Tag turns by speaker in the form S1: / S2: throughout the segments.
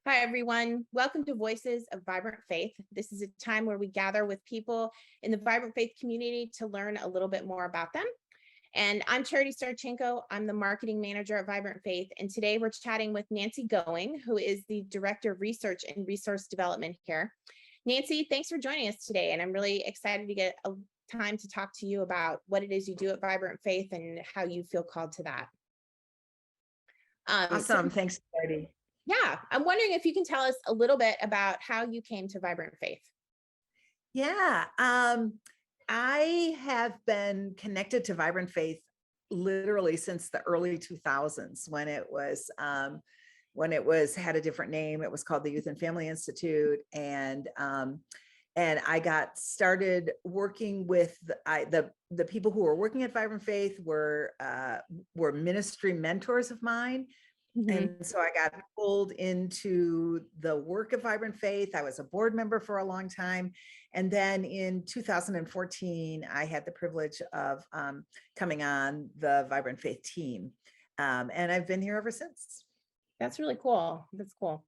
S1: Hi, everyone. Welcome to Voices of Vibrant Faith. This is a time where we gather with people in the Vibrant Faith community to learn a little bit more about them. And I'm Charity Starchenko. I'm the marketing manager at Vibrant Faith. And today we're chatting with Nancy Going, who is the Director of Research and Resource Development here. Nancy, thanks for joining us today. And I'm really excited to get a time to talk to you about what it is you do at Vibrant Faith and how you feel called to that.
S2: Awesome. Thanks, Charity.
S1: Yeah, I'm wondering if you can tell us a little bit about how you came to Vibrant Faith.
S2: Yeah. I have been connected to Vibrant Faith literally since the early 2000s when it was had a different name. It was called the Youth and Family Institute. And I got started working with the people who were working at Vibrant Faith were ministry mentors of mine.
S1: Mhm.
S2: And so I got pulled into the work of Vibrant Faith. I was a board member for a long time. And then in 2014, I had the privilege of coming on the Vibrant Faith team. And I've been here ever since.
S1: That's really cool. That's cool.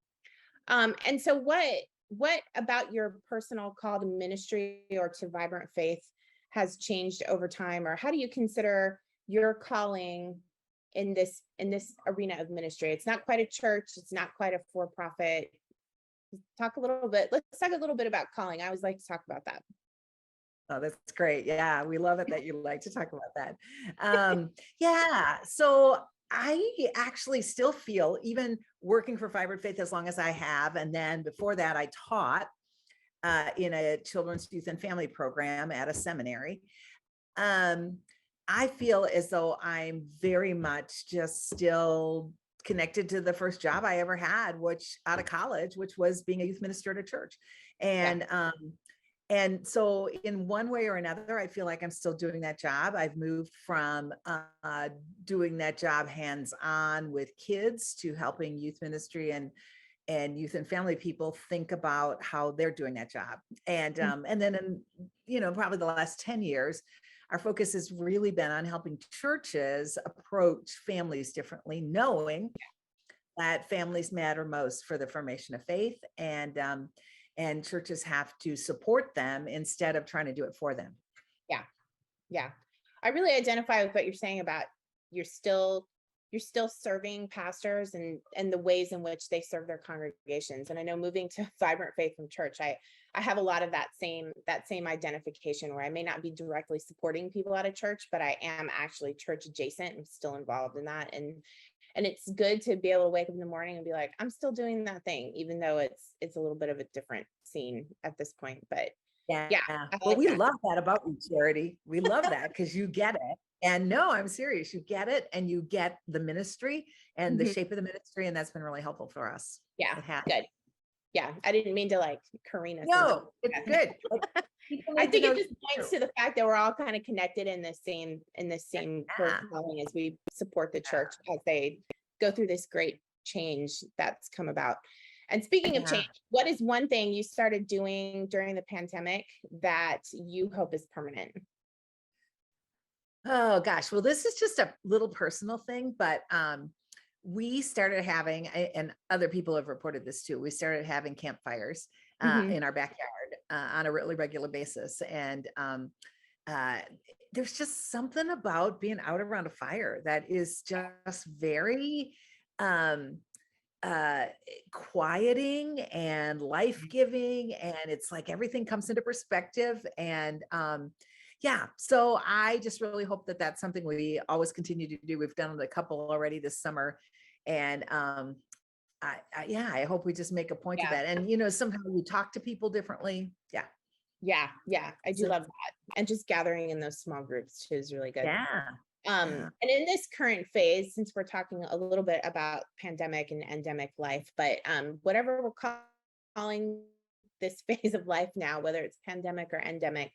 S1: And so what about your personal call to ministry or to Vibrant Faith has changed over time, or how do you consider your calling in this arena of ministry? It's not quite a church, it's not quite a for-profit. Let's talk a little bit about calling. I always like to talk about that.
S2: Oh, that's great. Yeah, we love it that you like to talk about that. Yeah, so I actually still feel, even working for Vibrant Faith as long as I have, and then before that, I taught in a children's youth and family program at a seminary. Um, I feel as though I'm very much just still connected to the first job I ever had, which out of college, which was being a youth minister at a church.
S1: Yeah.
S2: And so in one way or another, I feel like I'm still doing that job. I've moved from doing that job hands-on with kids to helping youth ministry and youth and family people think about how they're doing that job. And then in probably the last 10 years, our focus has really been on helping churches approach families differently, knowing that families matter most for the formation of faith, and churches have to support them instead of trying to do it for them.
S1: Yeah. Yeah. I really identify with what you're saying about you're still you're still serving pastors and the ways in which they serve their congregations. And I know moving to Vibrant Faith from church, I have a lot of that same identification where I may not be directly supporting people at a church, but I am actually church adjacent and still involved in that. And it's good to be able to wake up in the morning and be like, I'm still doing that thing, even though it's a little bit of a different scene at this point. But
S2: Yeah.
S1: yeah, I
S2: Well,
S1: like
S2: we
S1: that.
S2: love that about you, Charity. We love that because you get it. And no, I'm serious. You get it and you get the ministry and the
S1: Mhm.
S2: shape of the ministry. And that's been really helpful for us.
S1: Yeah,
S2: It has.
S1: good. Yeah, I didn't mean to like careen us into
S2: No, it's
S1: that.
S2: good. Like, people
S1: I
S2: need to
S1: think
S2: know
S1: it just
S2: too.
S1: points to the fact that we're all kind of connected in the same core
S2: Yeah.
S1: calling as we support the church as they go through this great change that's come about. And speaking of
S2: Yeah.
S1: change, what is one thing you started doing during the pandemic that you hope is permanent?
S2: Oh gosh. Well, this is just a little personal thing, but we started having, and other people have reported this too. We started having campfires
S1: Mhm.
S2: in our backyard on a really regular basis, and uh, there's just something about being out around a fire that is just very um, uh, quieting and life-giving, and it's like everything comes into perspective. And yeah, so I just really hope that that's something we always continue to do. We've done a couple already this summer, and yeah, I hope we just make a point of
S1: Yeah.
S2: that. And somehow you talk to people differently. Yeah.
S1: Yeah, yeah, I do
S2: So
S1: love that. And just gathering in those small groups too is really good.
S2: yeah, yeah.
S1: And in this current phase, since we're talking a little bit about pandemic and endemic life, but whatever we're calling this phase of life now, whether it's pandemic or endemic,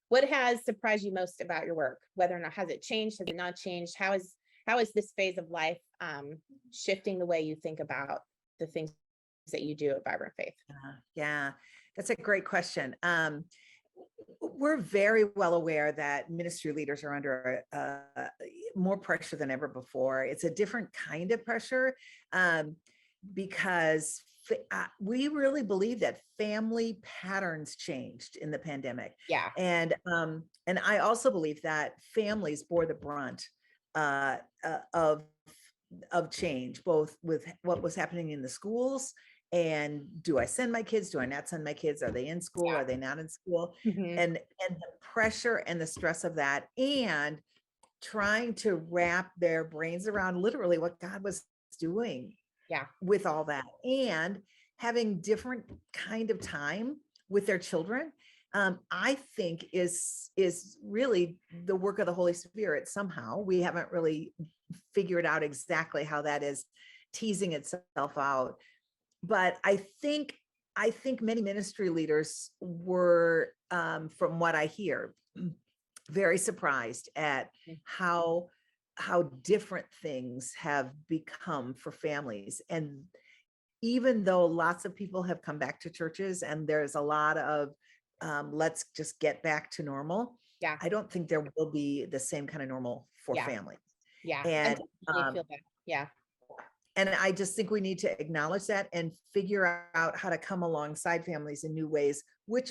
S1: what has surprised you most about your work? Whether or not has it changed, has it not changed? How is this phase of life shifting the way you think about the things that you do at Vibrant Faith?
S2: Yeah, that's a great question. We're very well aware that ministry leaders are under more pressure than ever before. It's a different kind of pressure, because we really believe that family patterns changed in the pandemic.
S1: Yeah.
S2: And I also believe that families bore the brunt uh, of change, both with what was happening in the schools and do I send my kids? Do I not send my kids? Are they in school? Are they not in school?
S1: Hmm.
S2: And the pressure and the stress of that, and trying to wrap their brains around literally what God was doing
S1: Yeah.
S2: with all that, and having different kind of time with their children. I think is really the work of the Holy Spirit. Somehow we haven't really figured out exactly how that is teasing itself out, but I think many ministry leaders were, from what I hear, very surprised at
S1: Mm.
S2: how different things have become for families. And even though lots of people have come back to churches and there's a lot of let's just get back to normal,
S1: Yeah.
S2: I don't think there will be the same kind of normal for
S1: Yeah.
S2: families.
S1: Yeah. I
S2: And
S1: definitely feel that. Yeah.
S2: and I just think we need to acknowledge that and figure out how to come alongside families in new ways, which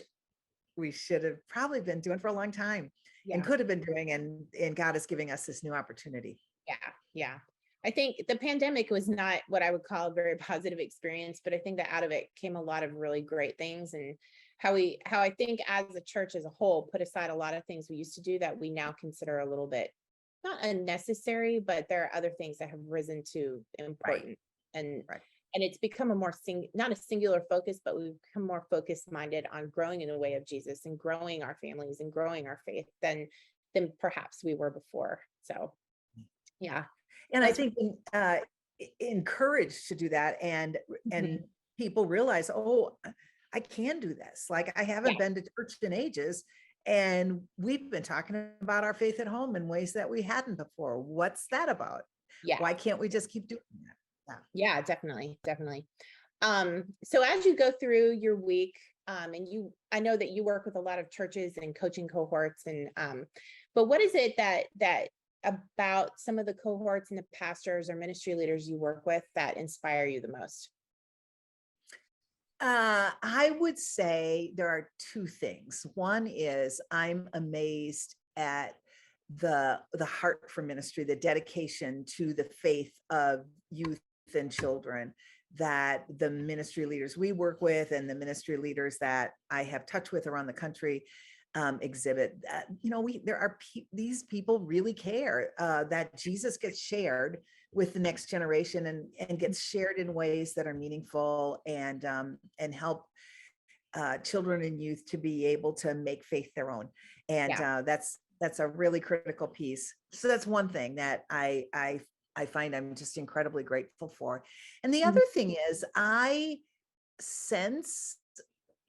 S2: we should have probably been doing for a long time and
S1: Yeah.
S2: could have been doing. And God is giving us this new opportunity.
S1: Yeah. Yeah. I think the pandemic was not what I would call a very positive experience, but I think that out of it came a lot of really great things, and how I think as a church as a whole put aside a lot of things we used to do that we now consider a little bit not unnecessary, but there are other things that have risen to
S2: Right.
S1: important. and
S2: Right.
S1: and it's become a more not a singular focus, but we've become more focused minded on growing in the way of Jesus and growing our families and growing our faith than perhaps we were before. So yeah,
S2: And I
S1: that's
S2: think encouraged to do that, and
S1: mhm.
S2: people realize, oh, I can do this. Like, I
S1: Yeah,
S2: haven't been to church in ages, and we've been talking about our faith at home in ways that we hadn't before. What's that about?
S1: yeah,
S2: Why can't we just keep doing that?
S1: yeah, definitely, definitely. So as you go through your week, and I know that you work with a lot of churches and coaching cohorts, and but what is it that about some of the cohorts and the pastors or ministry leaders you work with that inspire you the most?
S2: I would say there are two things. One is I'm amazed at the heart for ministry, the dedication to the faith of youth and children that the ministry leaders we work with and the ministry leaders that I have touch with around the country exhibit. These people really care that Jesus gets shared with the next generation, and gets shared in ways that are meaningful, and help children and youth to be able to make faith their own. And
S1: Yeah.
S2: that's a really critical piece. So that's one thing that I find I'm just incredibly grateful for. And the
S1: Mhm.
S2: other thing is I sense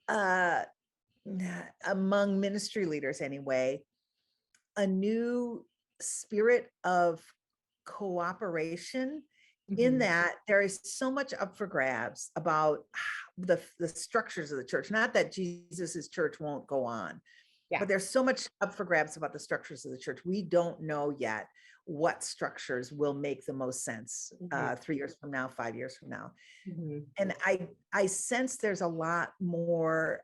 S2: uh, among ministry leaders anyway, a new spirit of cooperation, in
S1: Mhm.
S2: that there is so much up for grabs about the structures of the church. Not that Jesus's church won't go on,
S1: Yeah.
S2: but there's so much up for grabs about the structures of the church. We don't know yet what structures will make the most sense
S1: Mhm.
S2: 3 years from now, 5 years from now.
S1: Mhm.
S2: And I sense there's a lot more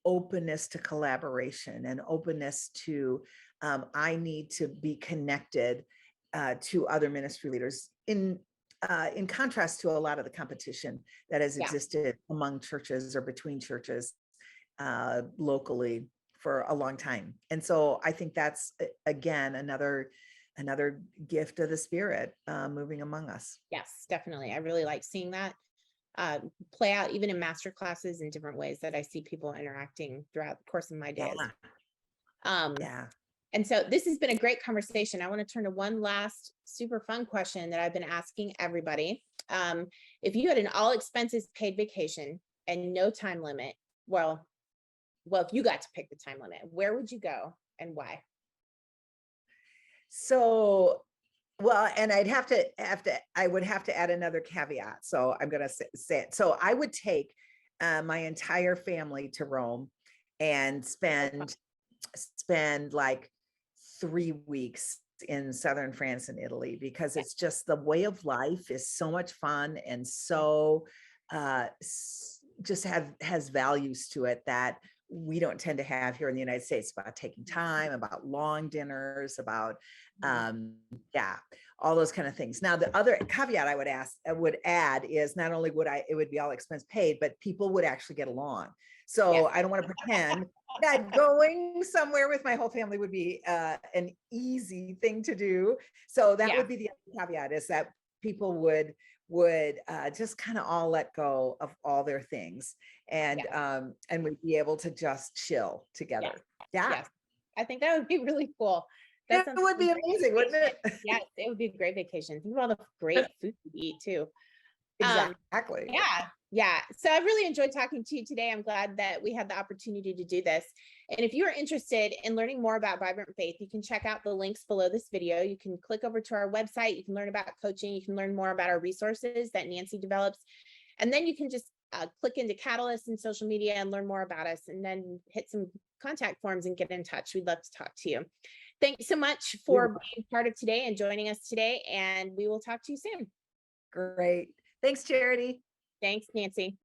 S2: openness to collaboration and openness to I need to be connected to other ministry leaders, in contrast to a lot of the competition that has
S1: Yeah.
S2: existed among churches or between churches locally for a long time. And so I think that's again another gift of the Spirit moving among us.
S1: Yes, definitely. I really like seeing that uh, play out even in master classes in different ways that I see people interacting throughout the course of my day.
S2: Yeah,
S1: Um,
S2: yeah.
S1: and so this has been a great conversation. I want to turn to one last super fun question that I've been asking everybody. If you had an all expenses paid vacation and no time limit, if you got to pick the time limit, where would you go and why?
S2: So, well, and I would have to add another caveat. So I'm going to say it. So I would take my entire family to Rome and spend like 3 weeks in southern France and Italy, because
S1: Yeah.
S2: it's just the way of life is so much fun and so just has values to it that we don't tend to have here in the United States, about taking time, about long dinners, about yeah, all those kind of things. Now, the other caveat I would add is not only it would be all expense paid, but people would actually get along. So
S1: Yes.
S2: I don't want to pretend that going somewhere with my whole family would be an easy thing to do. So that
S1: Yeah.
S2: would be the other caveat, is that people would just kind of all let go of all their things, and we'd be able to just chill together. Yeah.
S1: Yes. I think that would be really cool.
S2: It
S1: That sounds
S2: would be amazing, wouldn't it?
S1: yes, it would be a great vacation. Think of all the great food to eat too.
S2: Exactly.
S1: Yeah. So I really enjoyed talking to you today. I'm glad that we had the opportunity to do this. And if you're interested in learning more about Vibrant Faith, you can check out the links below this video. You can click over to our website. You can learn about coaching. You can learn more about our resources that Nancy develops. And then you can just click into Catalyst and social media and learn more about us, and then hit some contact forms and get in touch. We'd love to talk to you. Thanks so much for being part of today and joining us today. And we will talk to you soon.
S2: Great. Thanks, Charity.
S1: Thanks, Nancy.